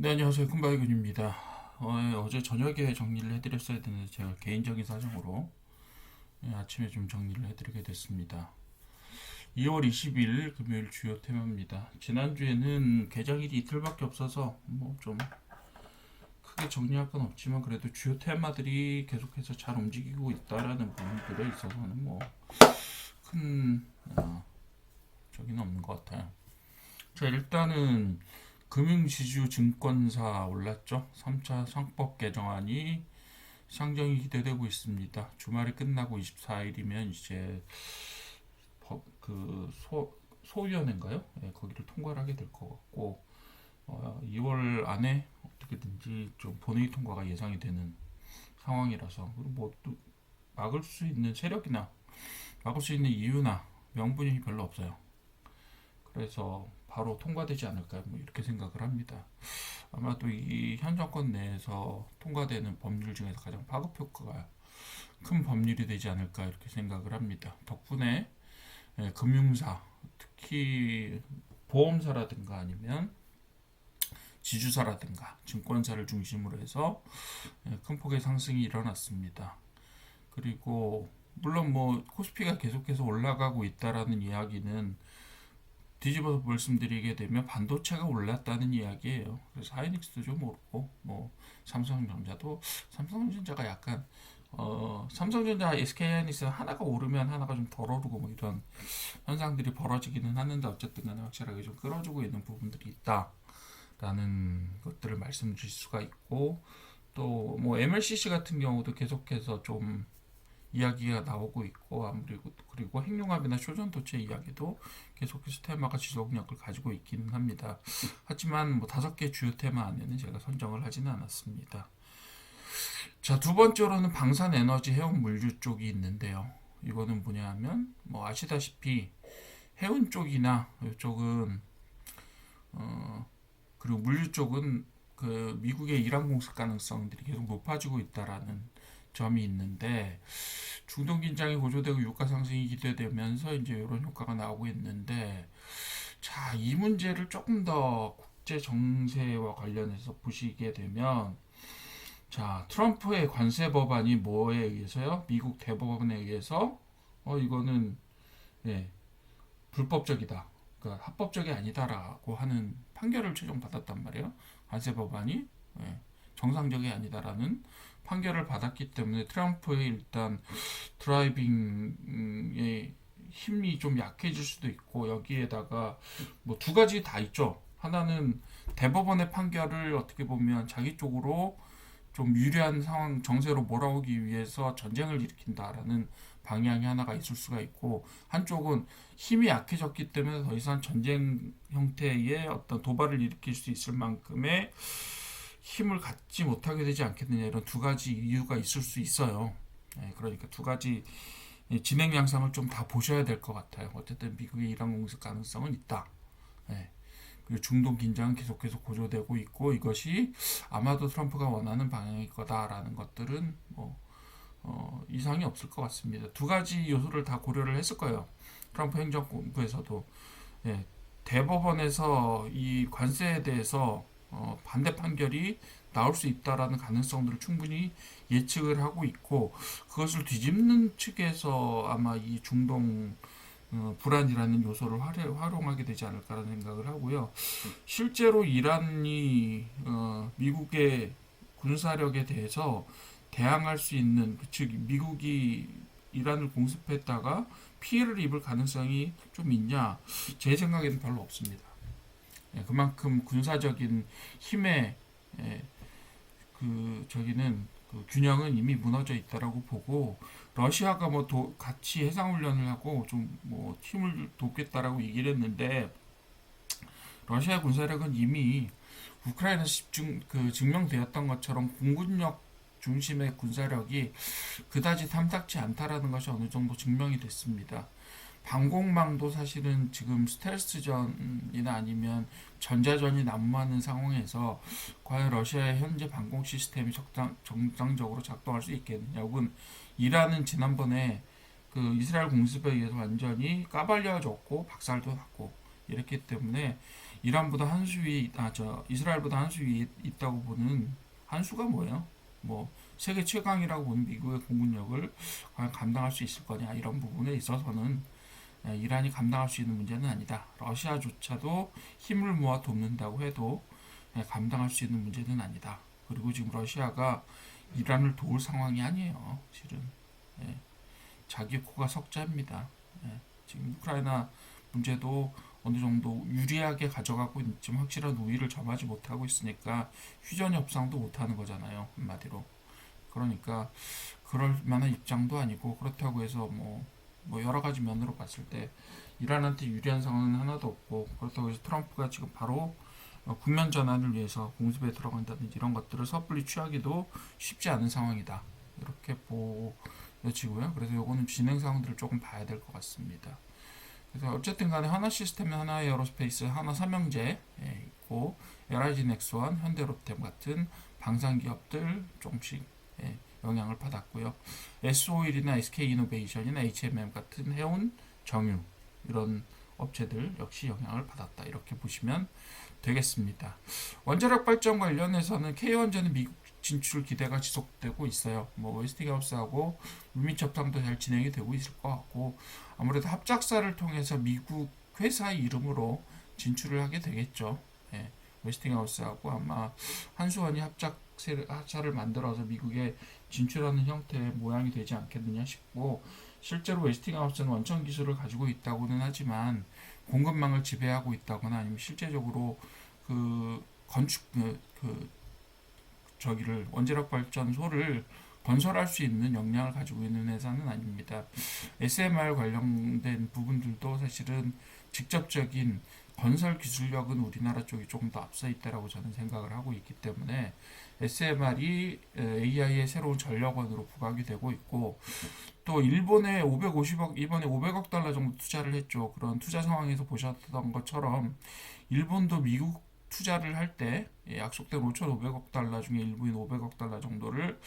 네, 안녕하세요. 큰바이근입니다. 어제 저녁에 정리를 해드렸어야 되는데 제가 개인적인 사정으로 아침에 좀 정리를 해드리게 됐습니다. 2월 20일 금요일 주요 테마입니다. 지난주에는 개장일이 이틀밖에 없어서 뭐 좀 크게 정리할 건 없지만 그래도 주요 테마들이 계속해서 잘 움직이고 있다라는 부분들에 있어서는 뭐 큰 적은 없는 것 같아요. 자, 일단은 금융지주 증권사 올랐죠. 3차 상법 개정안이 상정이 기대되고 있습니다. 주말이 끝나고 24일이면 이제 소위원회인가요? 예, 거기를 통과를 하게 될 것 같고 2월 안에 어떻게든지 좀 본회의 통과가 예상이 되는 상황이라서 그리고 뭐또 막을 수 있는 세력이나 막을 수 있는 이유나 명분이 별로 없어요. 그래서 바로 통과되지 않을까 뭐 이렇게 생각을 합니다. 아마도 이 현 정권 내에서 통과되는 법률 중에서 가장 파급 효과가 큰 법률이 되지 않을까 이렇게 생각을 합니다. 덕분에 금융사, 특히 보험사라든가 아니면 지주사라든가 증권사를 중심으로 해서 큰 폭의 상승이 일어났습니다. 그리고 물론 뭐 코스피가 계속해서 올라가고 있다라는 이야기는 뒤집어서 말씀드리게 되면 반도체가 올랐다는 이야기예요. 그래서 하이닉스도 좀 오르고 뭐 삼성전자가 약간 삼성전자, SK하이닉스 하나가 오르면 하나가 좀 덜 오르고 뭐 이런 현상들이 벌어지기는 하는데 어쨌든 간에 확실하게 좀 끌어주고 있는 부분들이 있다라는 것들을 말씀드릴 수가 있고 또 뭐 MLCC 같은 경우도 계속해서 좀 이야기가 나오고 있고 그리고 핵융합이나 쇼전도체 이야기도 계속해서 테마가 지속력을 가지고 있기는 합니다. 하지만 뭐 5개 주요 테마 안에는 제가 선정을 하지는 않았습니다. 자, 두 번째로는 방산에너지 해운물류 쪽이 있는데요. 이거는 뭐냐 하면 뭐 아시다시피 해운 쪽이나 이쪽은 그리고 물류 쪽은 그 미국의 이란 공습 가능성들이 계속 높아지고 있다라는 점이 있는데 중동 긴장이 고조되고 유가 상승이 기대되면서 이제 이런 효과가 나오고 있는데 자, 이 문제를 조금 더 국제 정세와 관련해서 보시게 되면 자, 트럼프의 관세 법안이 뭐에 의해서요? 미국 대법원에 의해서 이거는 예, 불법적이다. 그러니까 합법적이 아니다라고 하는 판결을 최종 받았단 말이에요. 관세 법안이 예, 정상적이 아니다라는 판결을 받았기 때문에 트럼프의 일단 드라이빙의 힘이 좀 약해질 수도 있고 여기에다가 뭐 두 가지 다 있죠. 하나는 대법원의 판결을 어떻게 보면 자기 쪽으로 좀 유리한 상황 정세로 몰아오기 위해서 전쟁을 일으킨다라는 방향이 하나가 있을 수가 있고 한쪽은 힘이 약해졌기 때문에 더 이상 전쟁 형태의 어떤 도발을 일으킬 수 있을 만큼의 힘을 갖지 못하게 되지 않겠느냐 이런 두 가지 이유가 있을 수 있어요. 그러니까 두 가지 진행 양상을 좀 다 보셔야 될 것 같아요. 어쨌든 미국의 이란 공습 가능성은 있다. 그리고 중동 긴장은 계속해서 고조되고 있고 이것이 아마도 트럼프가 원하는 방향일 거다라는 것들은 뭐 이상이 없을 것 같습니다. 두 가지 요소를 다 고려를 했을 거예요. 트럼프 행정부에서도 예, 대법원에서 이 관세에 대해서 반대 판결이 나올 수 있다라는 가능성들을 충분히 예측을 하고 있고 그것을 뒤집는 측에서 아마 이 중동 불안이라는 요소를 활용하게 되지 않을까라는 생각을 하고요. 실제로 이란이 미국의 군사력에 대해서 대항할 수 있는 즉 미국이 이란을 공습했다가 피해를 입을 가능성이 좀 있냐? 제 생각에는 별로 없습니다. 그만큼 군사적인 힘의 저기는 그 균형은 이미 무너져 있다라고 보고 러시아가 뭐 같이 해상 훈련을 하고 좀 뭐 팀을 돕겠다라고 얘기를 했는데 러시아 군사력은 이미 우크라이나에서 증명되었던 것처럼 공군력 중심의 군사력이 그다지 탐탁치 않다라는 것이 어느 정도 증명이 됐습니다. 방공망도 사실은 지금 스텔스전이나 아니면 전자전이 난무하는 상황에서 과연 러시아의 현재 방공 시스템이 정상적으로 작동할 수 있겠느냐 혹은 이란은 지난번에 그 이스라엘 공습에 의해서 완전히 까발려졌고 박살도 났고 이랬기 때문에 이란보다 한 수 위, 이스라엘보다 한 수 위에 있다고 보는 한 수가 뭐예요? 뭐 세계 최강이라고 보는 미국의 공군력을 과연 감당할 수 있을 거냐 이런 부분에 있어서는 이란이 감당할 수 있는 문제는 아니다. 러시아조차도 힘을 모아 돕는다고 해도 감당할 수 있는 문제는 아니다. 그리고 지금 러시아가 이란을 도울 상황이 아니에요. 실은 자기 코가 석자입니다. 지금 우크라이나 문제도 어느 정도 유리하게 가져가고 있지만 확실한 우위를 점하지 못하고 있으니까 휴전 협상도 못하는 거잖아요. 한마디로. 그러니까 그럴 만한 입장도 아니고 그렇다고 해서 뭐 여러 가지 면으로 봤을 때 이란한테 유리한 상황은 하나도 없고 그렇다고 해서 트럼프가 지금 바로 국면 전환을 위해서 공습에 들어간다든지 이런 것들을 섣불리 취하기도 쉽지 않은 상황이다. 이렇게 보여지고요. 그래서 요거는 진행 상황들을 조금 봐야 될 것 같습니다. 그래서 어쨌든 간에 하나 시스템, 하나 에어로스페이스, 하나 삼형제 있고 LIG 넥스원, 현대로템 같은 방산 기업들 조금씩 영향을 받았고요. S-오일이나 SK이노베이션이나 HMM 같은 해운, 정유 이런 업체들 역시 영향을 받았다. 이렇게 보시면 되겠습니다. 원자력 발전 관련해서는 K원전의 미국 진출 기대가 지속되고 있어요. 뭐 웨스팅하우스하고 물밑 협상도 잘 진행이 되고 있을 것 같고 아무래도 합작사를 통해서 미국 회사 이름으로 진출을 하게 되겠죠. 웨스팅하우스하고 아마 한수원이 합작사를 만들어서 미국에 진출하는 형태의 모양이 되지 않겠느냐 싶고 실제로 웨스팅하우스는 원천 기술을 가지고 있다고는 하지만 공급망을 지배하고 있다거나 아니면 실제적으로 그 건축 저기를 원자력 발전소를 건설할 수 있는 역량을 가지고 있는 회사는 아닙니다. SMR 관련된 부분들도 사실은 직접적인 건설 기술력은 우리나라 쪽이 조금 더 앞서 있다라고 저는 생각을 하고 있기 때문에 SMR이 AI의 새로운 전력원으로 부각이 되고 있고 또 일본에 550억 이번에 500억 달러 정도 투자를 했죠. 그런 투자 상황에서 보셨던 것처럼 일본도 미국 투자를 할 때 약속된 5,500억 달러 중에 일부인 500억 달러 정도를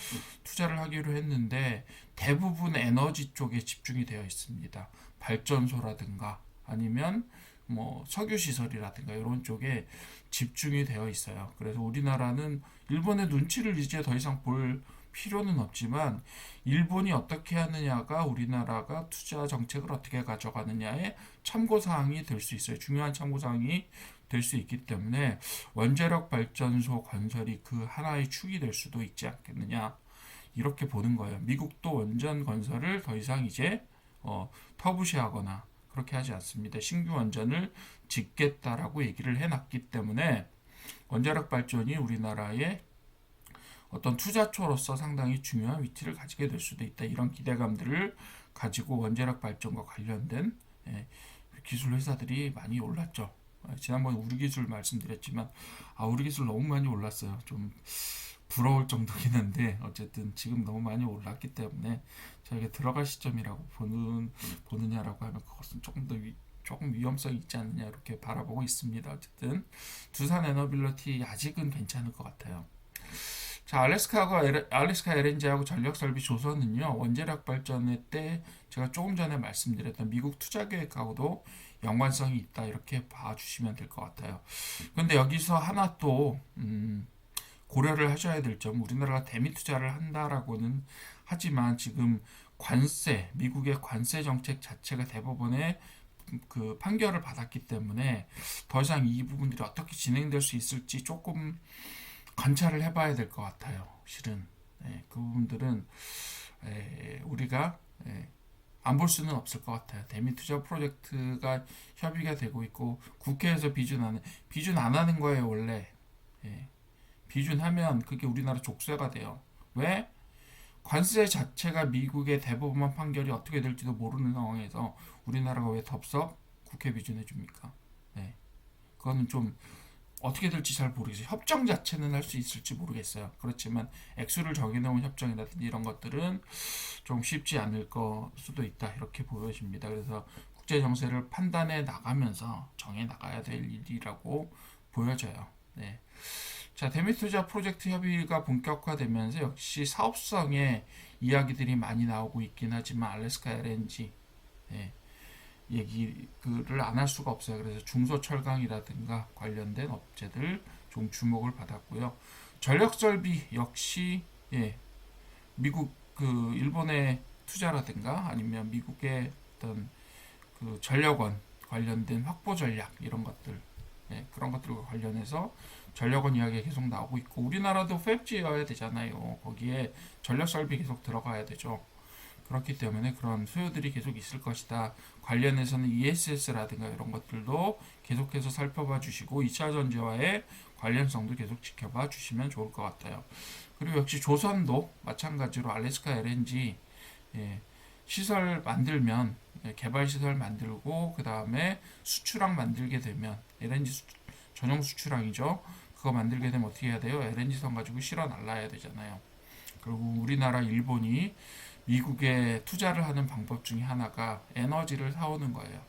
투자를 하기로 했는데 대부분 에너지 쪽에 집중이 되어 있습니다. 발전소라든가 아니면 뭐 석유 시설이라든가 이런 쪽에 집중이 되어 있어요. 그래서 우리나라는 일본의 눈치를 이제 더 이상 볼 필요는 없지만 일본이 어떻게 하느냐가 우리나라가 투자 정책을 어떻게 가져가느냐의 참고 사항이 될 수 있어요. 중요한 참고 사항이 될 수 있기 때문에 원자력 발전소 건설이 그 하나의 축이 될 수도 있지 않겠느냐 이렇게 보는 거예요. 미국도 원전 건설을 더 이상 이제 터부시하거나 그렇게 하지 않습니다. 신규 원전을 짓겠다라고 얘기를 해놨기 때문에 원자력 발전이 우리나라의 어떤 투자처로서 상당히 중요한 위치를 가지게 될 수도 있다. 이런 기대감들을 가지고 원자력 발전과 관련된 기술 회사들이 많이 올랐죠. 지난번에 우리기술 말씀드렸지만 우리기술 너무 많이 올랐어요. 좀 부러울 정도긴 한데 어쨌든 지금 너무 많이 올랐기 때문에 저에게 들어갈 시점이라고 보느냐라고 하면 그것은 조금 위험성이 있지 않느냐 이렇게 바라보고 있습니다. 어쨌든 두산 에너빌리티 아직은 괜찮을 것 같아요. 자, 알래스카 LNG하고 전력설비조선은요 원자력 발전의 때 제가 조금 전에 말씀드렸던 미국 투자 계획하고도 연관성이 있다 이렇게 봐주시면 될 것 같아요. 그런데 여기서 하나 또 고려를 하셔야 될 점, 우리나라가 대미 투자를 한다라고는 하지만 지금 미국의 관세 정책 자체가 대법원의 그 판결을 받았기 때문에 더 이상 이 부분들이 어떻게 진행될 수 있을지 조금 관찰을 해봐야 될 것 같아요. 실은 그 부분들은 우리가 안 볼 수는 없을 것 같아요. 대미 투자 프로젝트가 협의가 되고 있고 국회에서 비준 안 하는 거예요 원래. 비준하면 그게 우리나라 족쇄가 돼요. 왜? 관세 자체가 미국의 대법원 판결이 어떻게 될지도 모르는 상황에서 우리나라가 왜 덥석 국회 비준해 줍니까? 그거는 좀 어떻게 될지 잘 모르겠어요. 협정 자체는 할 수 있을지 모르겠어요. 그렇지만 액수를 정해놓은 협정이라든지 이런 것들은 좀 쉽지 않을 수도 있다 이렇게 보여집니다. 그래서 국제 정세를 판단해 나가면서 정해 나가야 될 일이라고 보여져요. 자, 대미 투자 프로젝트 협의가 본격화되면서 역시 사업성의 이야기들이 많이 나오고 있긴 하지만 알래스카 LNG 얘기를 안 할 수가 없어요. 그래서 중소철강이라든가 관련된 업체들 좀 주목을 받았고요. 전력설비 역시 예, 미국 그 일본의 투자라든가 아니면 미국의 어떤 그 전력원 관련된 확보 전략 이런 것들 예, 그런 것들과 관련해서 전력원 이야기가 계속 나오고 있고 우리나라도 5G여야 되잖아요. 거기에 전력 설비 계속 들어가야 되죠. 그렇기 때문에 그런 수요들이 계속 있을 것이다. 관련해서는 ESS라든가 이런 것들도 계속해서 살펴봐 주시고 2차 전지와의 관련성도 계속 지켜봐 주시면 좋을 것 같아요. 그리고 역시 조선도 마찬가지로 알래스카 LNG 예, 시설 만들면 개발 시설 만들고 그 다음에 수출항 만들게 되면 LNG 전용 수출항이죠. 그거 만들게 되면 어떻게 해야 돼요? LNG 선 가지고 실어 날라야 되잖아요. 그리고 우리나라, 일본이 미국에 투자를 하는 방법 중에 하나가 에너지를 사오는 거예요.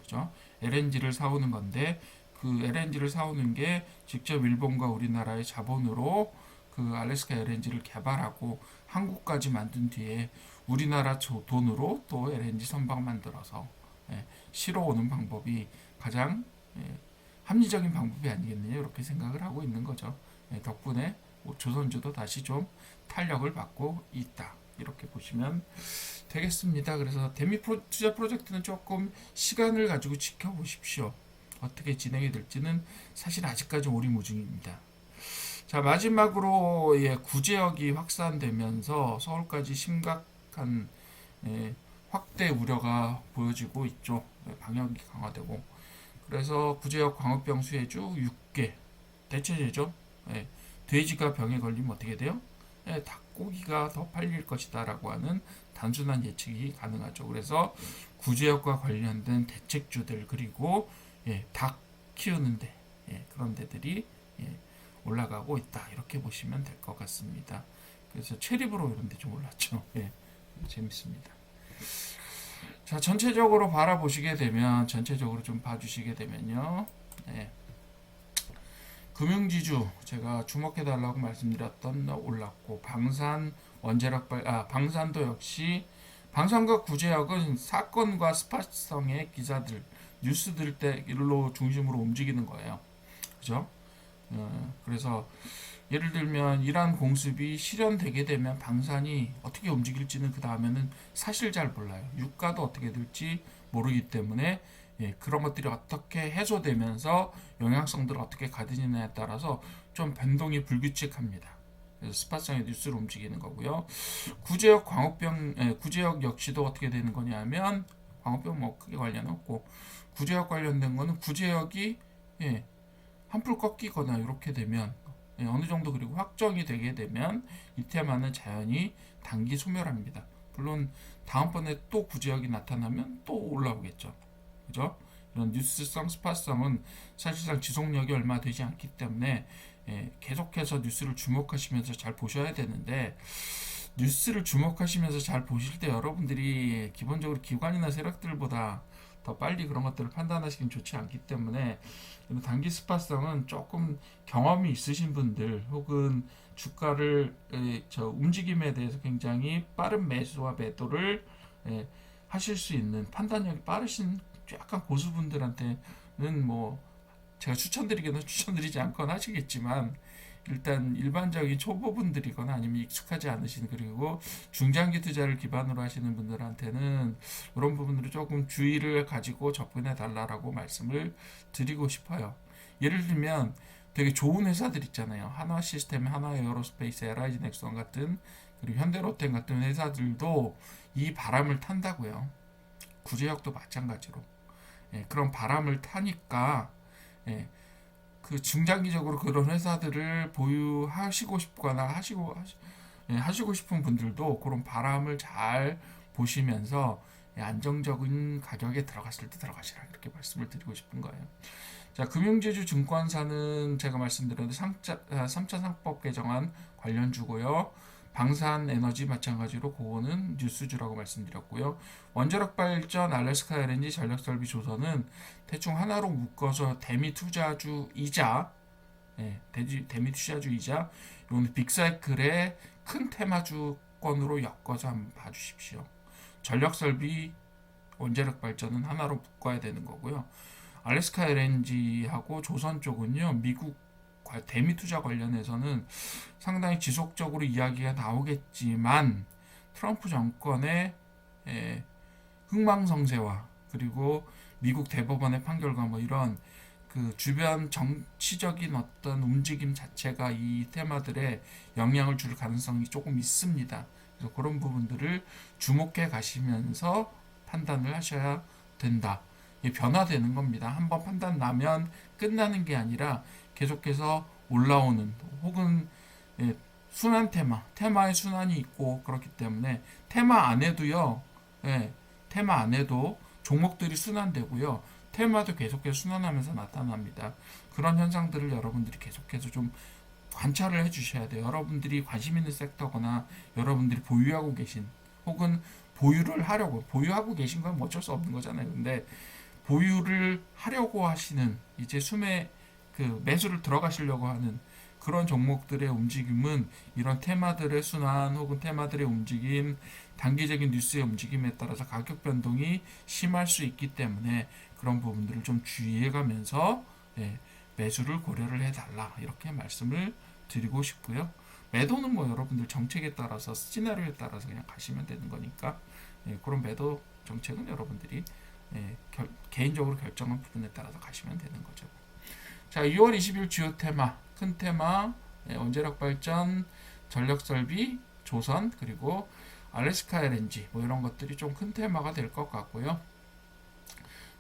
그죠? LNG를 사오는 건데 그 LNG를 사오는 게 직접 일본과 우리나라의 자본으로 그 알래스카 LNG를 개발하고 한국까지 만든 뒤에 우리나라 돈으로 또 LNG 선박 만들어서 예, 실어 오는 방법이 가장 예, 합리적인 방법이 아니겠느냐 이렇게 생각을 하고 있는 거죠. 예, 덕분에 조선주도 다시 좀 탄력을 받고 있다. 이렇게 보시면 되겠습니다. 그래서 대미 투자 프로젝트는 조금 시간을 가지고 지켜보십시오. 어떻게 진행이 될지는 사실 아직까지 오리무중입니다. 자, 마지막으로 예, 구제역이 확산되면서 서울까지 심각한 예, 확대 우려가 보여지고 있죠. 방역이 강화되고 그래서 구제역 광우병 수혜주 6개 대체제죠. 예, 돼지가 병에 걸리면 어떻게 돼요? 예, 닭고기가 더 팔릴 것이다라고 하는 단순한 예측이 가능하죠. 그래서 구제역과 관련된 대책주들 그리고 예, 닭 키우는데 예, 그런 데들이 예, 올라가고 있다 이렇게 보시면 될 것 같습니다. 그래서 체리브로 이런 데 좀 올랐죠. 예, 재밌습니다. 자, 전체적으로 바라보시게 되면 전체적으로 좀 봐주시게 되면요. 예, 금융지주 제가 주목해달라고 말씀드렸던 올랐고 방산 원자력 방산도 역시 방산과 구제역은 사건과 스팟성의 기사들 뉴스들 때로 중심으로 움직이는 거예요. 그죠? 그래서 예를 들면 이란 공습이 실현되게 되면 방산이 어떻게 움직일지는 그 다음에는 사실 잘 몰라요. 유가도 어떻게 될지 모르기 때문에 예, 그런 것들이 어떻게 해소되면서 영향성들을 어떻게 가지느냐에 따라서 좀 변동이 불규칙합니다. 그래서 스팟성의 뉴스를 움직이는 거고요. 구제역 역시도 어떻게 되는 거냐면 광우병 뭐 크게 관련 없고 구제역 관련된 거는 구제역이 예, 한풀 꺾이거나 이렇게 되면 예, 어느 정도 그리고 확정이 되게 되면 이 테마는 자연히 단기 소멸합니다. 물론 다음번에 또 구제역이 나타나면 또 올라오겠죠. 그죠? 이런 뉴스성, 스팟성은 사실상 지속력이 얼마 되지 않기 때문에 예, 계속해서 뉴스를 주목하시면서 잘 보셔야 되는데 뉴스를 주목하시면서 잘 보실 때 여러분들이 기본적으로 기관이나 세력들보다 더 빨리 그런 것들을 판단하시긴 좋지 않기 때문에 단기 스팟성은 조금 경험이 있으신 분들 혹은 주가를 움직임에 대해서 굉장히 빠른 매수와 매도를 하실 수 있는 판단력이 빠르신 약간 고수분들한테는 뭐 제가 추천드리기는 추천드리지 않거나 하시겠지만 일단 일반적인 초보분들이거나 아니면 익숙하지 않으신 그리고 중장기 투자를 기반으로 하시는 분들한테는 이런 부분들을 조금 주의를 가지고 접근해 달라고 말씀을 드리고 싶어요. 예를 들면 되게 좋은 회사들 있잖아요. 한화시스템, 한화에어로스페이스, LIG 넥스원 같은 그리고 현대로템 같은 회사들도 이 바람을 탄다고요. 구제역도 마찬가지로 그런 바람을 타니까 그 중장기적으로 그런 회사들을 보유하시고 싶거나 하시고 싶은 분들도 그런 바람을 잘 보시면서 안정적인 가격에 들어갔을 때 들어가시라 이렇게 말씀을 드리고 싶은 거예요. 자, 금융지주 증권사는 제가 말씀드렸는데 3차 상법 개정안 관련주고요. 방산에너지 마찬가지로 그거는 뉴스주라고 말씀드렸고요. 원자력 발전, 알래스카 LNG, 전력설비 조선은 대충 하나로 묶어서 대미 투자주이자 이거는 빅사이클의 큰 테마주권으로 엮어서 한번 봐주십시오. 전력설비 원자력 발전은 하나로 묶어야 되는 거고요. 알래스카 LNG하고 조선 쪽은요, 미국 대미 투자 관련해서는 상당히 지속적으로 이야기가 나오겠지만 트럼프 정권의 흥망성쇠와 그리고 미국 대법원의 판결과 뭐 이런 그 주변 정치적인 어떤 움직임 자체가 이 테마들에 영향을 줄 가능성이 조금 있습니다. 그래서 그런 부분들을 주목해 가시면서 판단을 하셔야 된다. 변화되는 겁니다. 한번 판단 나면 끝나는 게 아니라 계속해서 올라오는 혹은 순환 테마의 순환이 있고 그렇기 때문에 테마 안에도요. 테마 안에도 종목들이 순환되고요. 테마도 계속해서 순환하면서 나타납니다. 그런 현상들을 여러분들이 계속해서 좀 관찰을 해주셔야 돼요. 여러분들이 관심 있는 섹터거나 여러분들이 보유하고 계신 혹은 보유하고 계신 건 어쩔 수 없는 거잖아요. 근데 보유를 하려고 하시는 이제 그 매수를 들어가시려고 하는 그런 종목들의 움직임은 이런 테마들의 순환 혹은 테마들의 움직임, 단기적인 뉴스의 움직임에 따라서 가격 변동이 심할 수 있기 때문에 그런 부분들을 좀 주의해 가면서 매수를 고려를 해달라 이렇게 말씀을 드리고 싶고요. 매도는 뭐 여러분들 정책에 따라서 시나리오에 따라서 그냥 가시면 되는 거니까 그런 매도 정책은 여러분들이 개인적으로 결정한 부분에 따라서 가시면 되는 거죠. 자, 6월 20일 주요 테마, 큰 테마, 원자력 발전, 전력 설비, 조선, 그리고 알래스카 LNG 뭐 이런 것들이 좀 큰 테마가 될 것 같고요.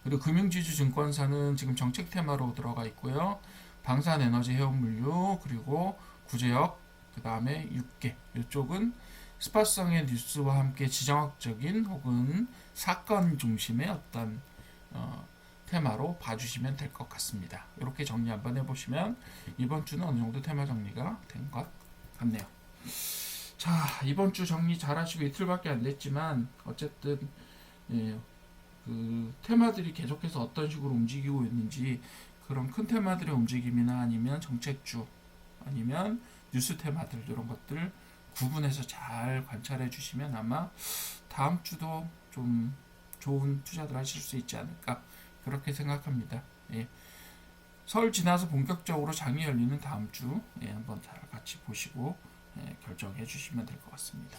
그리고 금융지주 증권사는 지금 정책 테마로 들어가 있고요. 방산에너지 해운물류 그리고 구제역 그 다음에 육계 이쪽은 스팟성의 뉴스와 함께 지정학적인 혹은 사건 중심의 어떤 테마로 봐주시면 될 것 같습니다. 이렇게 정리 한번 해보시면 이번 주는 어느 정도 테마 정리가 된 것 같네요. 자, 이번 주 정리 잘 하시고 이틀밖에 안 됐지만 어쨌든 그 테마들이 계속해서 어떤 식으로 움직이고 있는지 그런 큰 테마들의 움직임이나 아니면 정책주 아니면 뉴스 테마들 이런 것들 구분해서 잘 관찰해 주시면 아마 다음 주도 좀 좋은 투자들 하실 수 있지 않을까 그렇게 생각합니다. 설 지나서 본격적으로 장이 열리는 다음 주 한번 잘 같이 보시고 결정해 주시면 될 것 같습니다.